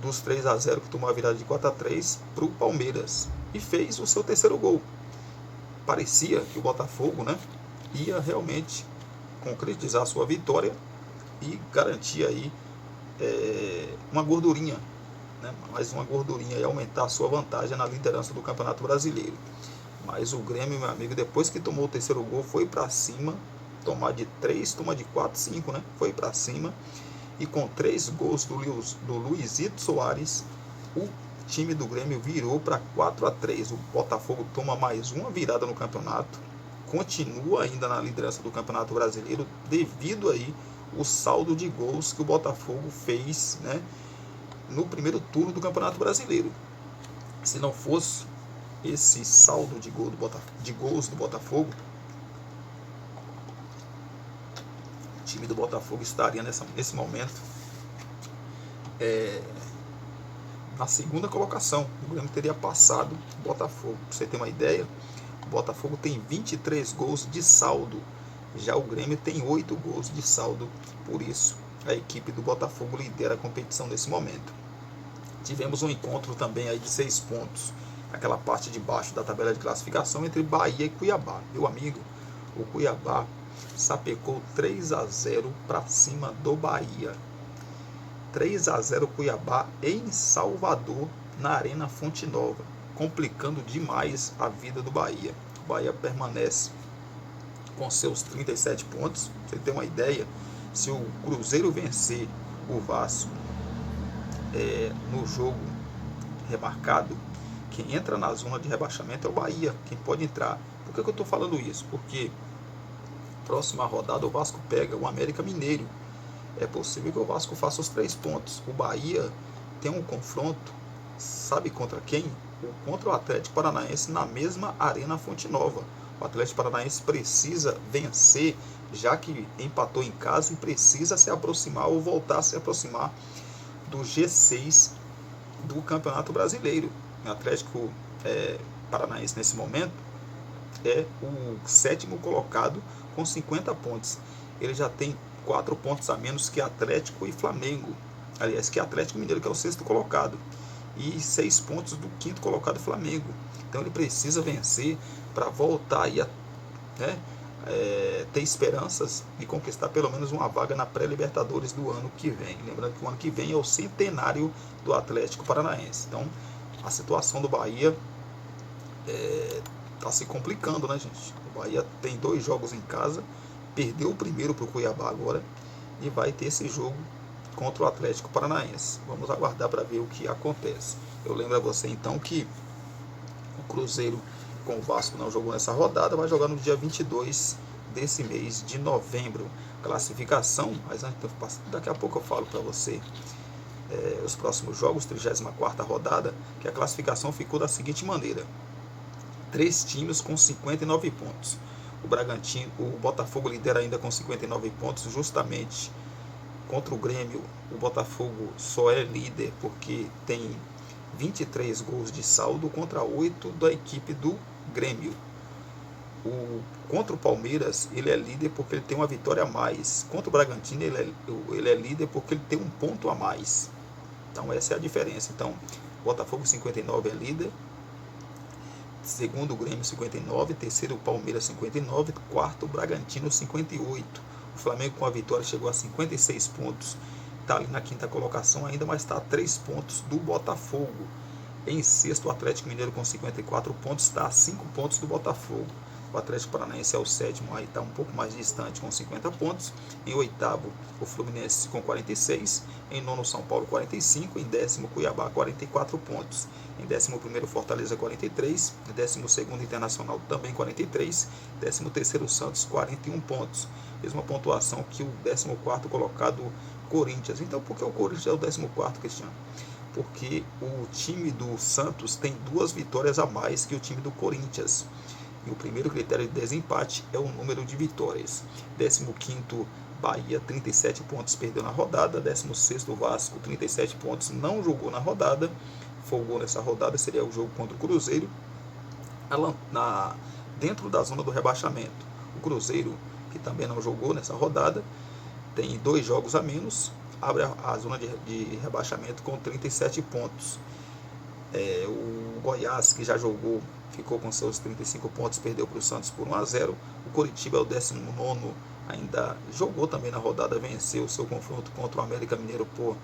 dos 3-0, que tomou a virada de 4-3 para o Palmeiras, e fez o seu terceiro gol. Parecia que o Botafogo, né, ia realmente concretizar a sua vitória e garantir aí uma gordurinha, né, mais uma gordurinha, e aumentar a sua vantagem na liderança do Campeonato Brasileiro. Mas o Grêmio, meu amigo, depois que tomou o terceiro gol, foi para cima, tomar de 3, toma de 4, 5, né? Foi para cima, e com 3 gols do Luizito Soares, o time do Grêmio virou para 4-3. O Botafogo toma mais uma virada no campeonato, continua ainda na liderança do Campeonato Brasileiro, devido aí o saldo de gols que o Botafogo fez, né, no primeiro turno do Campeonato Brasileiro. Se não fosse esse saldo de gols do Botafogo, o time do Botafogo estaria nesse momento na segunda colocação. O Grêmio teria passado o Botafogo. Para você ter uma ideia, o Botafogo tem 23 gols de saldo, já o Grêmio tem 8 gols de saldo. Por isso, a equipe do Botafogo lidera a competição nesse momento. Tivemos um encontro também aí de 6 pontos, aquela parte de baixo da tabela de classificação, entre Bahia e Cuiabá. Meu amigo, o Cuiabá sapecou 3-0 para cima do Bahia. 3-0 Cuiabá em Salvador, na Arena Fonte Nova, complicando demais a vida do Bahia. O Bahia permanece com seus 37 pontos. Pra você ter uma ideia, se o Cruzeiro vencer o Vasco no jogo remarcado, quem entra na zona de rebaixamento é o Bahia, quem pode entrar. Por que eu estou falando isso? Porque próxima rodada o Vasco pega o América Mineiro. É possível que o Vasco faça os 3 pontos. O Bahia tem um confronto, sabe contra quem? Contra o Atlético Paranaense na mesma Arena Fonte Nova. O Atlético Paranaense precisa vencer, já que empatou em casa, e precisa se aproximar ou voltar a se aproximar do G6 do Campeonato Brasileiro. O Atlético Paranaense nesse momento é o 7º colocado com 50 pontos. Ele já tem 4 pontos a menos que Atlético e Flamengo. Aliás, que Atlético Mineiro, que é o 6º colocado, e 6 pontos do 5º colocado Flamengo. Então ele precisa vencer para voltar e ter esperanças e conquistar pelo menos uma vaga na pré-Libertadores do ano que vem. Lembrando que o ano que vem é o centenário do Atlético Paranaense. Então a situação do Bahia está se complicando, né, gente? O Bahia tem 2 jogos em casa, perdeu o primeiro para o Cuiabá agora e vai ter esse jogo contra o Atlético Paranaense. Vamos aguardar para ver o que acontece. Eu lembro a você então que o Cruzeiro com o Vasco não jogou nessa rodada, vai jogar no dia 22 desse mês de novembro. Classificação, mas daqui a pouco eu falo para você os próximos jogos, 34ª rodada, que a classificação ficou da seguinte maneira: 3 times com 59 pontos. O Bragantino, o Botafogo lidera ainda com 59 pontos, justamente contra o Grêmio. O Botafogo só é líder porque tem 23 gols de saldo contra 8 da equipe do Grêmio. Contra o Palmeiras, ele é líder porque ele tem uma vitória a mais. Contra o Bragantino, ele é líder porque ele tem um ponto a mais. Então essa é a diferença. Então, Botafogo 59 é líder, segundo o Grêmio 59, terceiro o Palmeiras 59, quarto o Bragantino 58. O Flamengo com a vitória chegou a 56 pontos, está ali na 5ª colocação ainda, mas está a 3 pontos do Botafogo. Em sexto, o Atlético Mineiro com 54 pontos, está a 5 pontos do Botafogo. O Atlético Paranaense é o 7º, aí está um pouco mais distante, com 50 pontos. Em oitavo, o Fluminense com 46. Em nono, São Paulo 45. Em 10º, Cuiabá 44 pontos. Em 11º, Fortaleza 43. Em 12º, Internacional também 43. 13º, Santos 41 pontos. Mesma pontuação que o 14º colocado, Corinthians. Então, por que o Corinthians é o 14º, Cristiano? Porque o time do Santos tem 2 vitórias a mais que o time do Corinthians. E o primeiro critério de desempate é o número de vitórias. 15º, Bahia, 37 pontos, perdeu na rodada. 16º, Vasco, 37 pontos, não jogou na rodada. Folgou nessa rodada, seria o jogo contra o Cruzeiro, dentro da zona do rebaixamento. O Cruzeiro, que também não jogou nessa rodada, tem 2 jogos a menos, abre a zona de rebaixamento com 37 pontos. O Goiás, que já jogou, ficou com seus 35 pontos, perdeu para o Santos por 1-0. O Coritiba é o 19º, ainda jogou também na rodada, venceu o seu confronto contra o América Mineiro por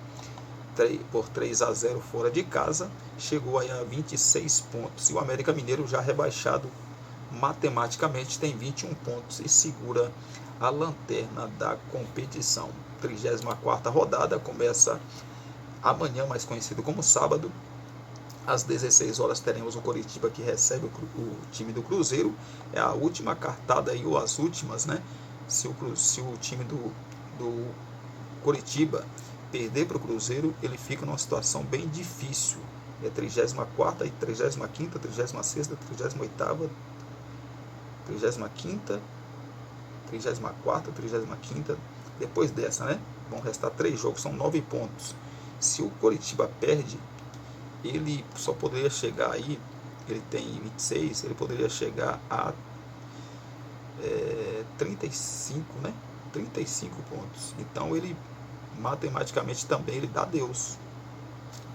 3-0 fora de casa, chegou aí a 26 pontos. E o América Mineiro, já rebaixado matematicamente, tem 21 pontos e segura a lanterna da competição. 34ª rodada começa amanhã, mais conhecido como sábado. Às 16 horas teremos o Coritiba, que recebe o time do Cruzeiro. É a última cartada aí, ou as últimas, né? Se o time do Coritiba perder para o Cruzeiro, ele fica numa situação bem difícil. É 34ª e 35ª, 36ª, 38ª, 35ª, 34ª, 35ª. Depois dessa, né? Vão restar 3 jogos, são 9 pontos. Se o Coritiba perde, ele só poderia chegar aí, ele tem 26, ele poderia chegar a 35, né? 35 pontos. Então ele matematicamente também ele dá adeus,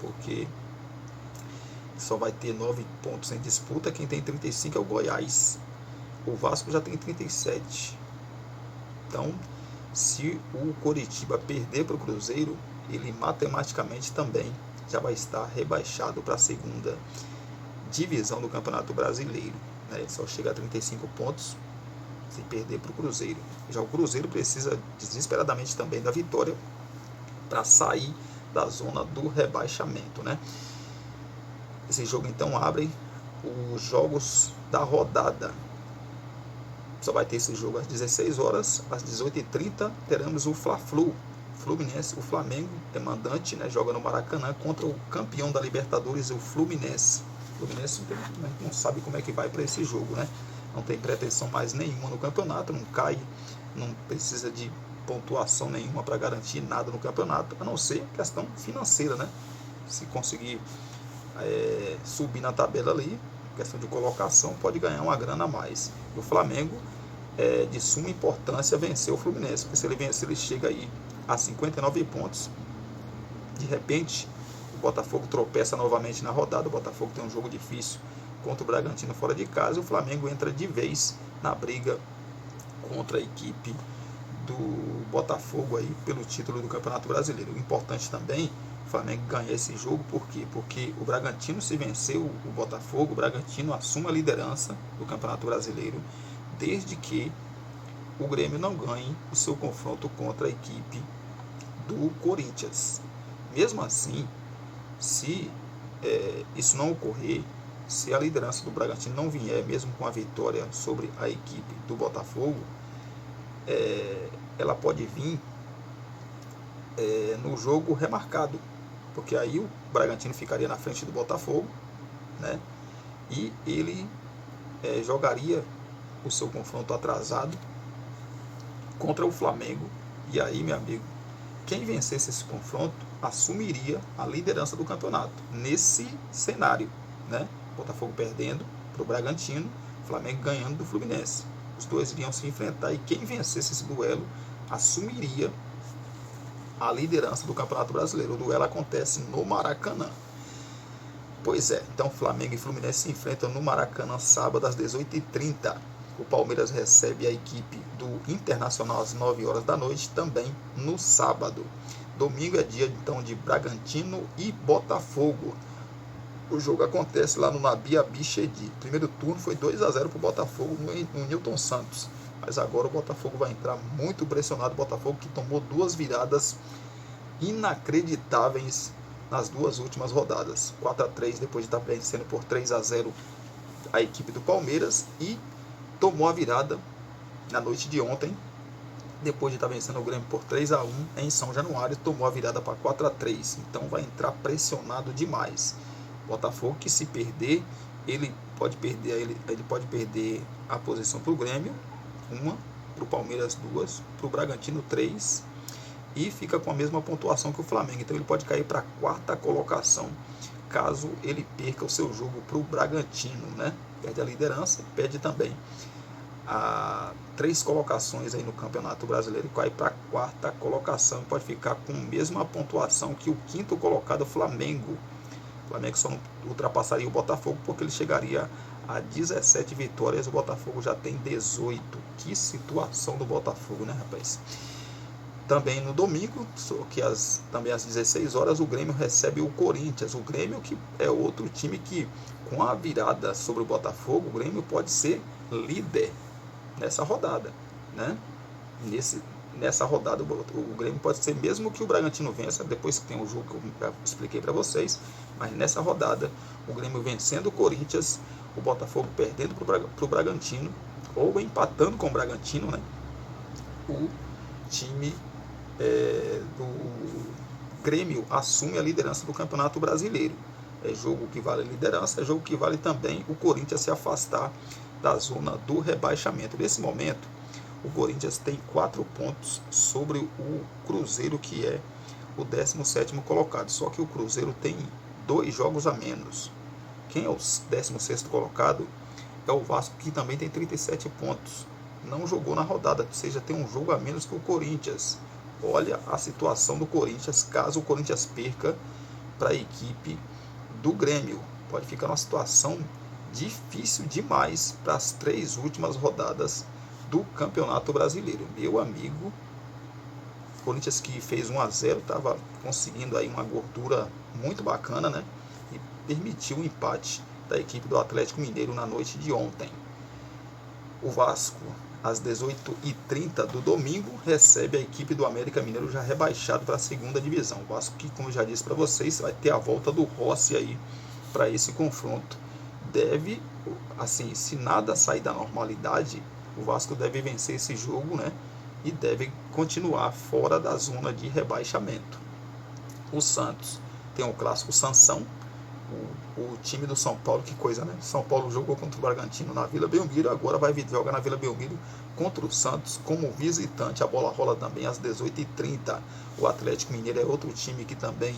porque só vai ter 9 pontos em disputa. Quem tem 35 é o Goiás. O Vasco já tem 37. Então, se o Coritiba perder para o Cruzeiro, ele matematicamente também já vai estar rebaixado para a segunda divisão do Campeonato Brasileiro, né? Ele só chega a 35 pontos se perder para o Cruzeiro. Já o Cruzeiro precisa desesperadamente também da vitória para sair da zona do rebaixamento, né? Esse jogo então abre os jogos da rodada. Só vai ter esse jogo às 16 horas, às 18h30 teremos o Fla-Flu. Fluminense, o Flamengo é mandante, né, joga no Maracanã contra o campeão da Libertadores, o Fluminense. O Fluminense não sabe como é que vai para esse jogo, né? Não tem pretensão mais nenhuma no campeonato, não cai, não precisa de pontuação nenhuma para garantir nada no campeonato, a não ser questão financeira, né? Se conseguir subir na tabela ali, questão de colocação, pode ganhar uma grana a mais. E o Flamengo é de suma importância vencer o Fluminense, porque se ele vencer, ele chega aí a 59 pontos. De repente, o Botafogo tropeça novamente na rodada. O Botafogo tem um jogo difícil contra o Bragantino fora de casa, e o Flamengo entra de vez na briga contra a equipe do Botafogo aí pelo título do Campeonato Brasileiro. O importante também, o Flamengo ganhar esse jogo, por quê? Porque o Bragantino, se vencer o Botafogo, o Bragantino assume a liderança do Campeonato Brasileiro, desde que o Grêmio não ganhe o seu confronto contra a equipe do Corinthians. Mesmo assim, se isso não ocorrer, se a liderança do Bragantino não vier, mesmo com a vitória sobre a equipe do Botafogo, ela pode vir no jogo remarcado, porque aí o Bragantino ficaria na frente do Botafogo, né? E ele jogaria o seu confronto atrasado contra o Flamengo. E aí, meu amigo, quem vencesse esse confronto assumiria a liderança do campeonato nesse cenário, né? Botafogo perdendo para o Bragantino, Flamengo ganhando do Fluminense. Os dois iriam se enfrentar e quem vencesse esse duelo assumiria a liderança do Campeonato Brasileiro. O duelo acontece no Maracanã. Pois é, então Flamengo e Fluminense se enfrentam no Maracanã sábado às 18h30. O Palmeiras recebe a equipe do Internacional às 9 horas da noite, também no sábado. Domingo é dia então de Bragantino e Botafogo. O jogo acontece lá no Nabi Abichedi. O primeiro turno foi 2-0 para o Botafogo no Newton Santos. Mas agora o Botafogo vai entrar muito pressionado. O Botafogo que tomou 2 viradas inacreditáveis nas 2 últimas rodadas. 4-3 depois de estar vencendo por 3-0 a equipe do Palmeiras. E tomou a virada na noite de ontem, depois de estar vencendo o Grêmio por 3-1 em São Januário, tomou a virada para 4-3. Então vai entrar pressionado demais. Botafogo que, se perder, ele pode perder a posição para o Grêmio, 1, para o Palmeiras 2, para o Bragantino 3, e fica com a mesma pontuação que o Flamengo. Então ele pode cair para a 4ª colocação, caso ele perca o seu jogo para o Bragantino, né? Perde a liderança, perde também a 3 colocações aí no Campeonato Brasileiro, cai para a 4ª colocação e pode ficar com a mesma pontuação que o 5º colocado, Flamengo. O Flamengo só não ultrapassaria o Botafogo porque ele chegaria a 17 vitórias, o Botafogo já tem 18. Que situação do Botafogo, né, rapaz? Também no domingo, também às 16 horas, o Grêmio recebe o Corinthians. O Grêmio, que é outro time que, com a virada sobre o Botafogo, o Grêmio pode ser líder nessa rodada, né? Nessa rodada o Grêmio pode ser, mesmo que o Bragantino vença, depois que tem o jogo que eu expliquei para vocês, mas nessa rodada o Grêmio vencendo o Corinthians, o Botafogo perdendo para o Bragantino, ou empatando com o Bragantino, né? O time do Grêmio assume a liderança do Campeonato Brasileiro. É jogo que vale a liderança, é jogo que vale também o Corinthians se afastar da zona do rebaixamento. Nesse momento, o Corinthians tem 4 pontos sobre o Cruzeiro, que é o 17º colocado. Só que o Cruzeiro tem 2 jogos a menos. Quem é o 16º colocado é o Vasco, que também tem 37 pontos. Não jogou na rodada, ou seja, tem um jogo a menos que o Corinthians. Olha a situação do Corinthians, caso o Corinthians perca para a equipe do Grêmio. Pode ficar numa situação difícil demais para as 3 últimas rodadas do Campeonato Brasileiro. Meu amigo, Corinthians que fez 1-0, estava conseguindo aí uma gordura muito bacana, né? E permitiu o empate da equipe do Atlético Mineiro na noite de ontem. O Vasco, às 18h30 do domingo, recebe a equipe do América Mineiro já rebaixado para a segunda divisão. O Vasco que, como eu já disse para vocês, vai ter a volta do Rossi aí para esse confronto. Deve, assim, se nada sair da normalidade, o Vasco deve vencer esse jogo, né? E deve continuar fora da zona de rebaixamento. O Santos tem o clássico Sansão, o time do São Paulo, que coisa, né? São Paulo jogou contra o Bragantino na Vila Belmiro, agora vai jogar na Vila Belmiro contra o Santos como visitante. A bola rola também às 18h30. O Atlético Mineiro é outro time que também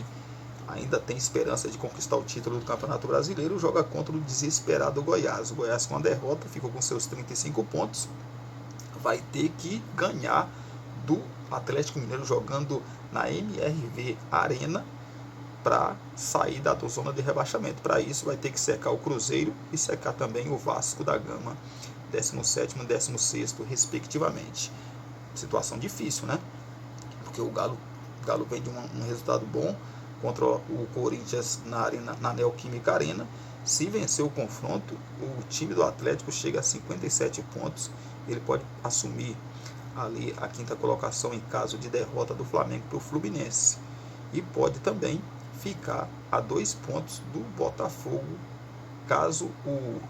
ainda tem esperança de conquistar o título do Campeonato Brasileiro, joga contra o desesperado Goiás. O Goiás, com a derrota, ficou com seus 35 pontos, vai ter que ganhar do Atlético Mineiro jogando na MRV Arena para sair da zona de rebaixamento. Para isso vai ter que secar o Cruzeiro e secar também o Vasco da Gama, 17º e 16º respectivamente. Situação difícil, né? Porque o Galo vem de um resultado bom contra o Corinthians na Neoquímica Arena. Se vencer o confronto, o time do Atlético chega a 57 pontos. Ele pode assumir ali a 5ª colocação em caso de derrota do Flamengo para o Fluminense. E pode também ficar a 2 pontos do Botafogo, caso o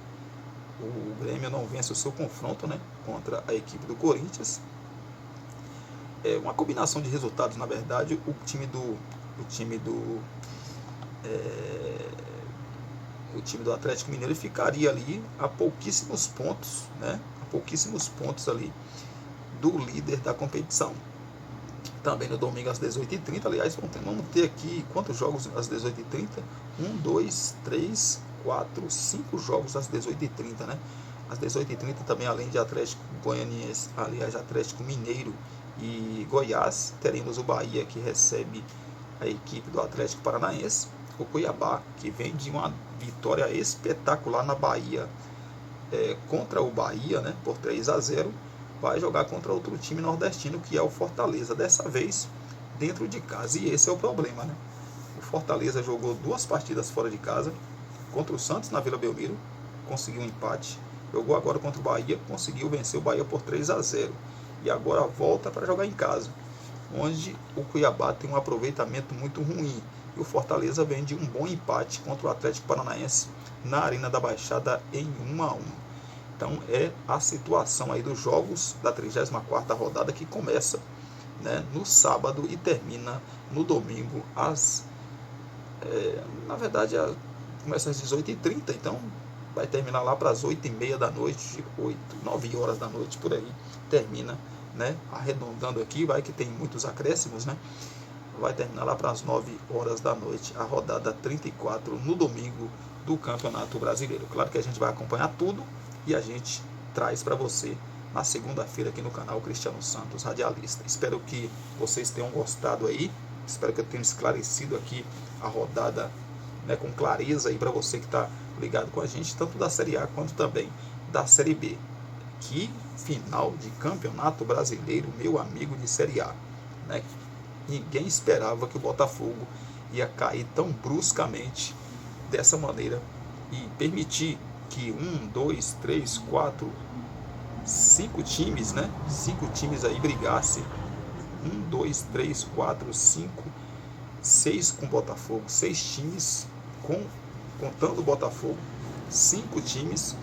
Grêmio não vença o seu confronto, né, contra a equipe do Corinthians. É uma combinação de resultados, na verdade. O time do Atlético Mineiro ficaria ali a pouquíssimos pontos, né, a pouquíssimos pontos ali do líder da competição. Também no domingo às 18h30, aliás, vamos ter aqui quantos jogos às 18h30? 1, 2, 3, 4, 5 jogos às 18h30, né? Às 18h30 também, além de Atlético Goianiense, aliás, Atlético Mineiro e Goiás, teremos o Bahia, que recebe a equipe do Atlético Paranaense. O Cuiabá, que vem de uma vitória espetacular na Bahia, contra o Bahia, né, por 3-0. Vai jogar contra outro time nordestino, que é o Fortaleza, dessa vez dentro de casa. E esse é o problema, né? O Fortaleza jogou 2 partidas fora de casa, contra o Santos na Vila Belmiro, conseguiu um empate. Jogou agora contra o Bahia, conseguiu vencer o Bahia por 3-0. E agora volta para jogar em casa, onde o Cuiabá tem um aproveitamento muito ruim. E o Fortaleza vem de um bom empate contra o Atlético Paranaense na Arena da Baixada em 1-1. Então é a situação aí dos jogos da 34ª rodada, que começa, né, no sábado e termina no domingo na verdade começa às 18h30, então vai terminar lá para as 8h30 da noite, 9 horas da noite por aí, termina, né, arredondando aqui, vai que tem muitos acréscimos, né, vai terminar lá para as 9 horas da noite a rodada 34 no domingo do Campeonato Brasileiro. Claro que a gente vai acompanhar tudo e a gente traz para você na segunda-feira aqui no canal Cristiano Santos Radialista. Espero que vocês tenham gostado aí, espero que eu tenha esclarecido aqui a rodada, né, com clareza aí para você que está ligado com a gente, tanto da Série A quanto também da Série B. Que final de Campeonato Brasileiro, meu amigo, de Série A, né? Ninguém esperava que o Botafogo ia cair tão bruscamente dessa maneira e permitir que 1, 2, 3, 4, 5 times, né? 5 times aí brigassem. 1, 2, 3, 4, 5, 6 com o Botafogo. 6 times, contando o Botafogo, 5 times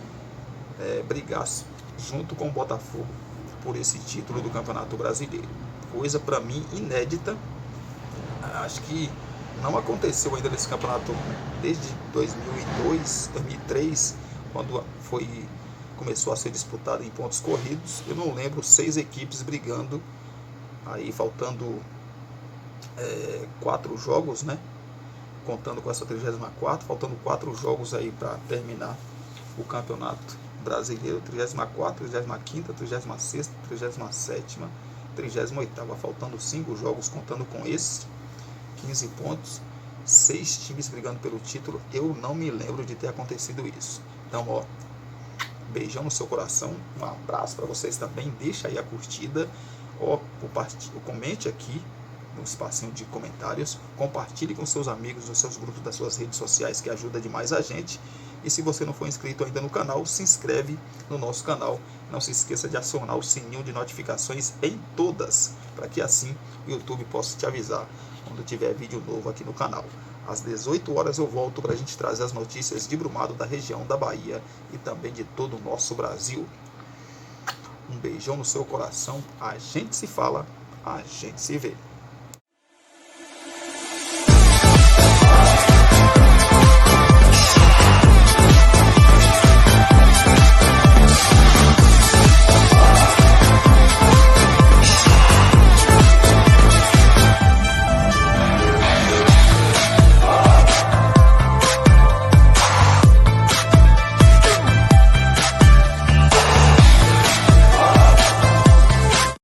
brigassem junto com o Botafogo por esse título do Campeonato Brasileiro. Coisa para mim inédita. Acho que não aconteceu ainda nesse campeonato desde 2002, 2003, quando começou a ser disputado em pontos corridos. Eu não lembro 6 equipes brigando, aí faltando 4 jogos, né? Contando com essa 34ª, faltando 4 jogos aí para terminar o Campeonato Brasileiro, 34ª, 35ª, 36ª, 37ª, 38ª, faltando 5 jogos, contando com esse, 15 pontos, 6 times brigando pelo título. Eu não me lembro de ter acontecido isso. Então, ó, beijão no seu coração, um abraço para vocês também, deixa aí a curtida, Comente aqui no espacinho de comentários, compartilhe com seus amigos, nos seus grupos das suas redes sociais, que ajuda demais a gente. E se você não for inscrito ainda no canal, se inscreve no nosso canal. Não se esqueça de acionar o sininho de notificações em todas, para que assim o YouTube possa te avisar quando tiver vídeo novo aqui no canal. Às 18 horas eu volto para a gente trazer as notícias de Brumado, da região da Bahia e também de todo o nosso Brasil. Um beijão no seu coração, a gente se fala, a gente se vê.